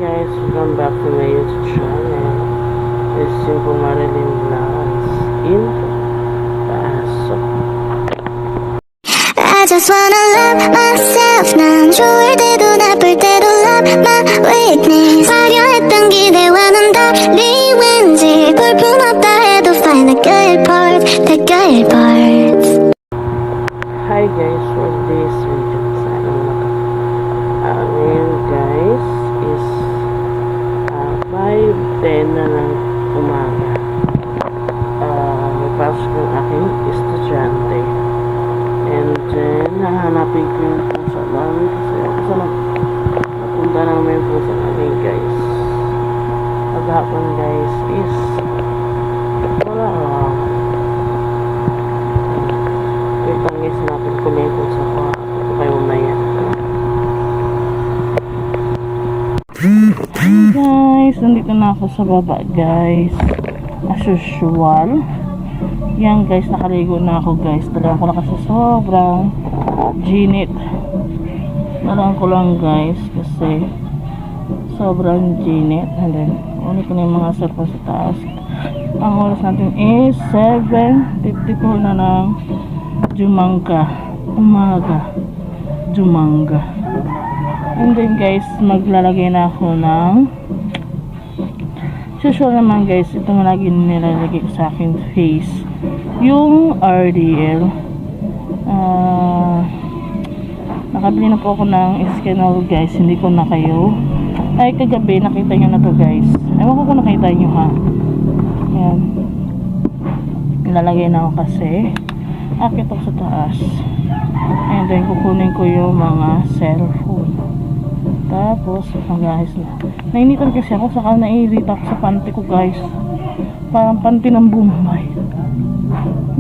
guys, welcome back to my YouTube channel. It's Simple Marilyn Vlogs in Paso. I just wanna love myself. 난 좋을 때도 나쁠 때도 love my weakness. 화려했던 기대와는 달리 왠지 볼품없다 해도 find the good parts, the good parts. Hi guys, for this video, sana ngayon guys is 5:10 na ng umaga. May pasok ng aking estudyante. And then, nahanapin ko yung pusa namin kasi ako napunta namin yung pusa namin guys. Paghapon guys is wala lang. Wait lang guys, hanapin ko na yung pusa ko. Ito kayo mamaya. Hi guys, nandito na ako sa baba guys. As usual. Yan guys, nakaligo na ako guys. Talagang ko na kasi sobrang ginit. Talagang ko lang guys kasi sobrang ginit. And then, ulit ko na yung mga cellphone sa taas. Ang oras natin is 7:54 na ng umaga. Jumanga. And then guys, maglalagay na ako ng usual naman guys, ito na lagi nilalagay ko sa aking face yung RDL. Nakabili na po ako ng Skenol guys, hindi ko na kayo ay kagabi nakita nyo na to guys, ewan ko kung nakita nyo ha. Yan, nilalagay na ako kasi akit ako sa taas, and then kukunin ko yung mga cellphone. Tapos, guys, nainitan kasi ako, saka nairita ako sa panty ko guys, parang panty ng Bombay.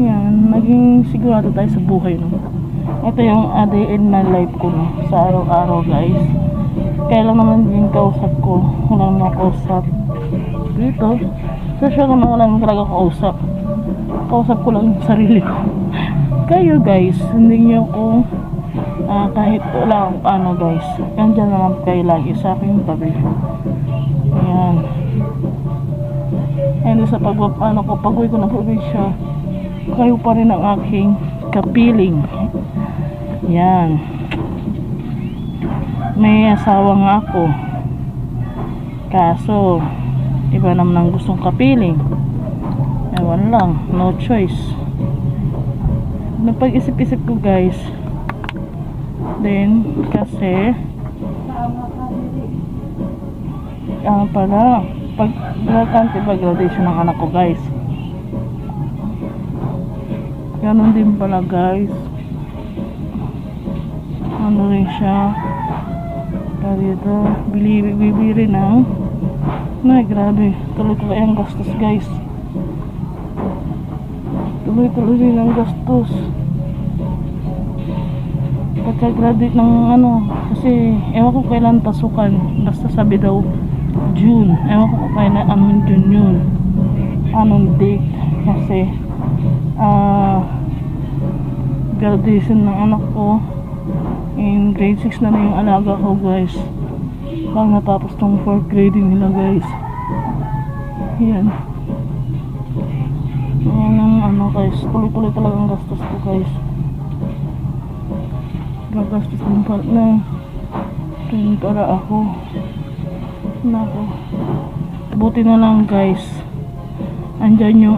Yan, naging sigurado tayo sa buhay no. Ito yung a day in my life ko no, sa araw-araw guys. Kaya lang naman din kausap ko, wala naman kausap dito. So siya naman wala naman talaga kausap ko lang yung sarili ko. Kayo guys, hindi nyo ko kahit wala ano guys, andyan naman kayo lagi sa aking tabi. Ayan. And sa pag-uwi ko na probinsya, kayo pa rin ang aking kapiling. Yan. May asawa nga ako, kaso iba naman ang gustong kapiling. Ewan lang, no choice. Napag-isip-isip ko guys, then kasi pala pag-graduation ng anak ko guys, ganun din pala guys, ano rin siya dito, bibili ng grabe, tuloy ang gastos guys, tuloy rin ang gastos pagka-graduate ng kasi ewan ko kailan pasukan, basta sabi daw June, ewan ko kailan anong June yun, anong date, kasi graduation ng anak ko in grade 6 na yung alaga ko guys, pag natapos tong 4th grading nila guys. Yan ang guys, tuloy talagang gastos ko guys, gagastos ng partner rin para ako. Nako, buti na lang guys, andyan yung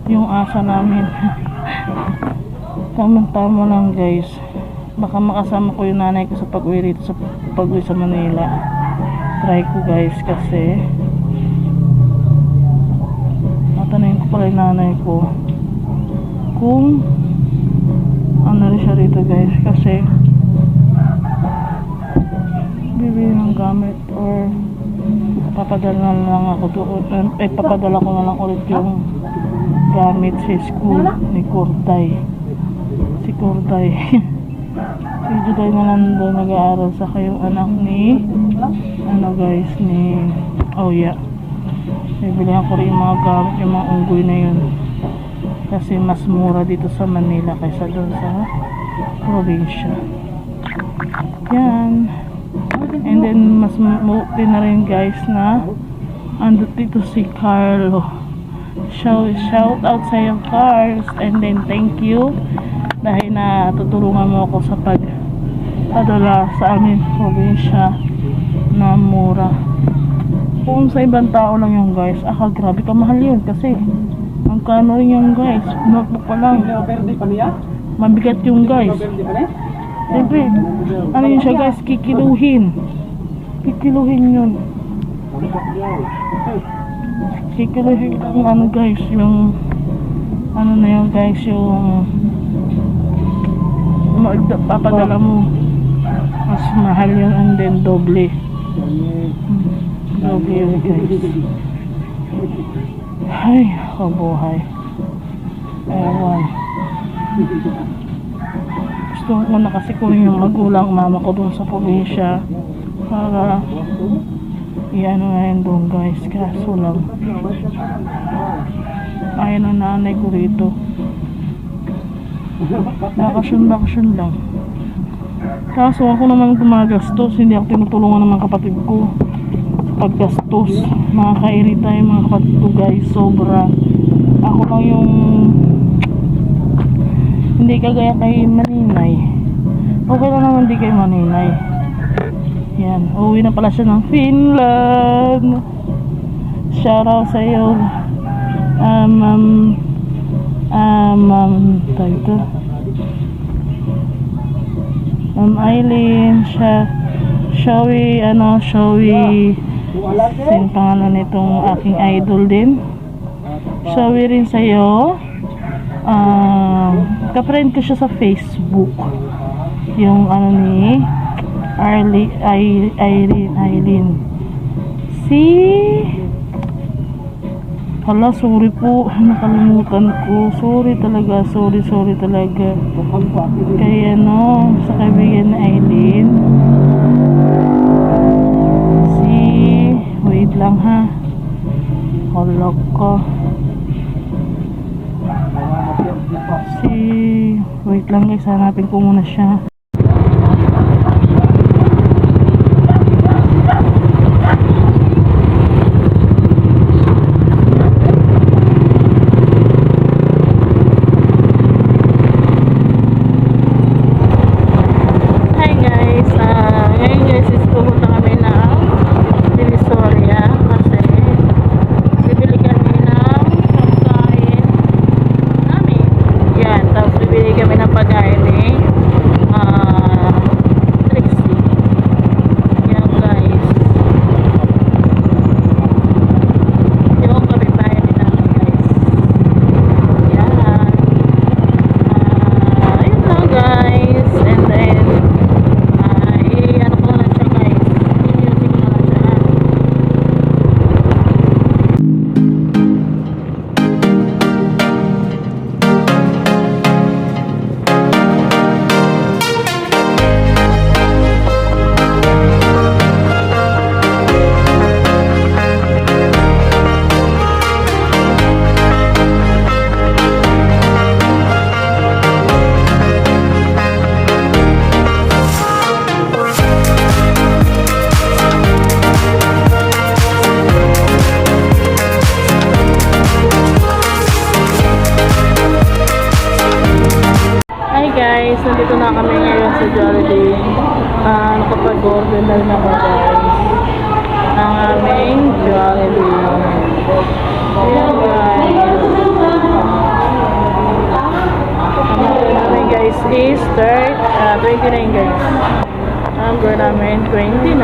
yung asa namin. Tama lang guys, baka makasama ko yung nanay ko sa pag-uwi rito, sa pag-uwi sa Manila. Try ko guys, kasi matanayin ko pala yung nanay ko kung ano rin siya rito guys, kasi bibili ng gamit or papadala na lang ako doon, papadala ko na lang ulit yung gamit sa school ni Kurday. Si Kurday si Juday na lang doon nag-aaral, sa kayong anak ni guys, ni Oya. Bibilihan ko rin yung mga gamit, yung mga unggoy na yun, kasi mas mura dito sa Manila kaysa doon sa probinsya. Yan. And then mas mabuti na rin guys na andito dito si Carlo. Shout out sa iyo Carls, and then thank you dahil na tutulungan mo ako sa pagpadala sa aming probinsya na mura. Kung sa ibang tao lang yung guys, grabe ka mahal yun kasi ang kano rin yung guys, notebook pa lang, mabigat yung guys. Siyempre, ano yun siya guys, kikiluhin yun. Kikiluhin yung ano guys, yung ano na yun guys, yung papadala mo, mas mahal yun, and then doble yun guys. Ay, kabuhay. Ewan. Gusto ko na kasi kunin yung magulang mama ko dun sa probinsya para iyan na yun dun guys. Kaso lang ayaw ng nanay ko rito. Bakasyon lang. Kaso ako naman gumagastos, hindi ako tinutulungan ng mga kapatid ko paggastos. Nakakairita yung mga kapatid ko guys, sobra. Ako lang yung hindi kagaya kay Maninay. Okay lang naman di kay Maninay. Yan, uwi na pala siya ng Finland. Shoutout sa iyo tayo Eileen, Showy sin pangalan nitong aking idol din. Showy rin sa'yo. Ka-friend ko siya sa Facebook. Yung ano ni Eileen. Hala, sorry po. Nakalimutan ko. Sorry talaga. Kaya no, sa kaibigan na Eileen. Wait lang ha. Hala ka. Wait lang guys, hanapin ko muna siya. Guys, nandito na kami ngayon sa Jollibee. Nakapag-order na rin ako guys ang aming Jollibee. Ayan guys, ang order namin guys is 29 guys. Ang order namin 29.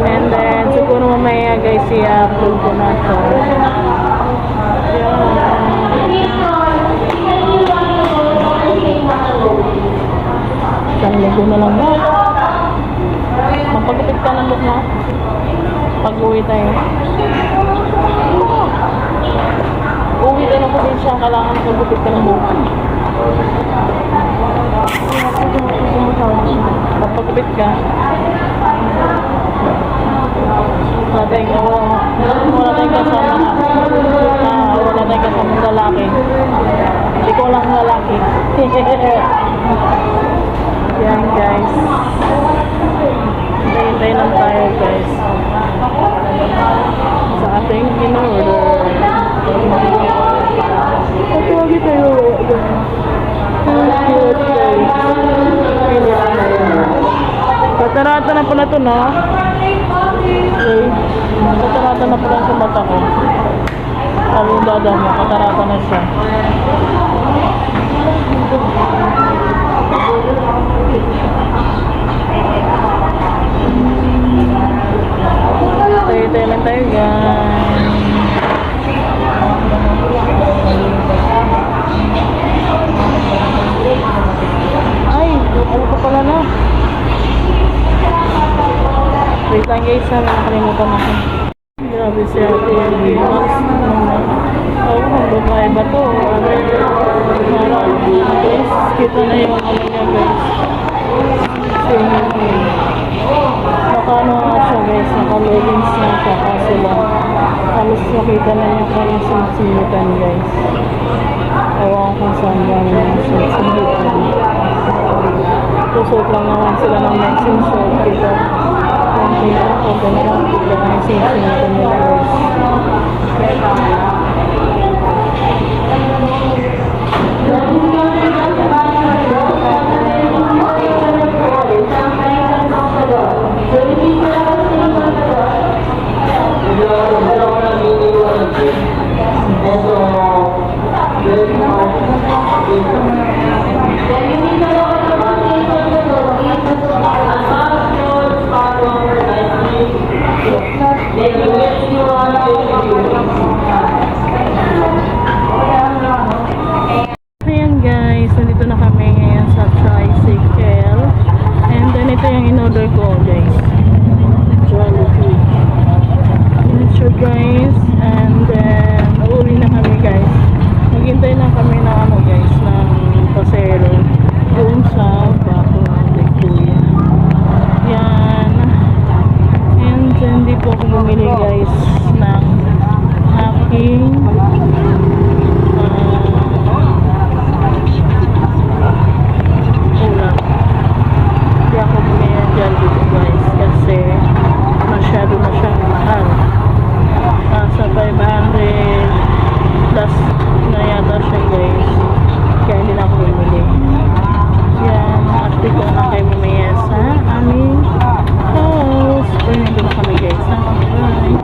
And then siguro mamaya guys i-upload ko na ito. Isang ligo na lang ba? Magpagupit ka ng look mo pag-uwi tayo. Uwi tayo ng probinsya, kailangan magpagupit ka ng look. Magpagupit ka. Wala tayong kasama. Wala tayong kasama lalaki. Hindi ko lang lalaki. Yan guys. Katarata na pala to, no? Okay. Katarata na pala sa mata ko. Sabi yung dada mo, katarata na siya. Tayo lang tayo, guys. Ay, ano pa pala na? Wait lang guys, nakalimutan ako. Grabe si ate yung Dimas. Oo, kung babae ba to? Guys, kita na yung ano niya guys. Swimming pool. Naka-ano nga siya guys, naka-leggings na siya kasi lang. Halos nakita na yung kanyang sinsimutan guys. Ewan kung saan ba yung sinsimutan. Tusot lang naman sila ng messing short kita. Kung na lang kita na yung sinsimutan nila guys. Ayan guys, nandito na kami ngayon sa tricycle. And then ito yung in-order ko guys. Jollibee. Yan siya guys. And then, uuwi na kami guys. Maghintay lang kami na ano guys, ng pasero. Doon sa Baco ng Kuya. Yan. And then, di po ako bumili guys ng aking ulam. Hindi ako bumili ng Jollibee guys kasi masyado na siyang mahal. Sa 500 plus na yata siya guys. Kaya hindi na ako bumili. Yan, update ko na kayo mamaya sa aming house. Pero nandun na kami guys. Bye!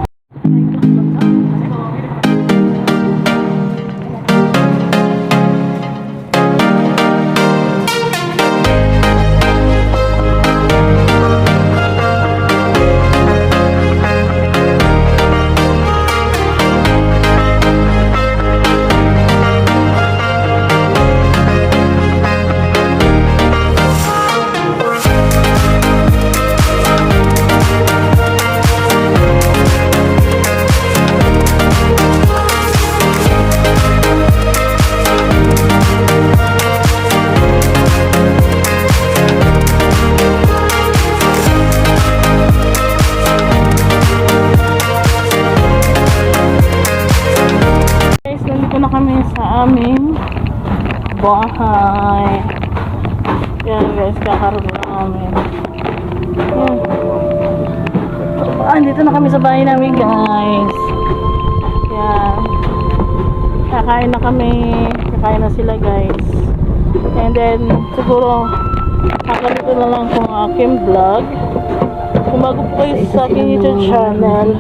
Kami sa aming bahay. Yan guys, kakaroon na namin. Yan. Dito na kami sa bahay namin guys. Yan. Kakain na kami. Kakain na sila guys. And then, siguro kakalito na lang kung aking vlog. Kung bago po kayo sa aking YouTube channel,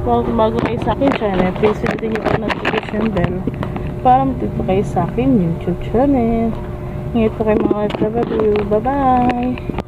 kung bago kayo sa akin channel, please hit yung notification bell para matito kayo sa akin YouTube channel. Ingat po kayo mga FW. Bye bye!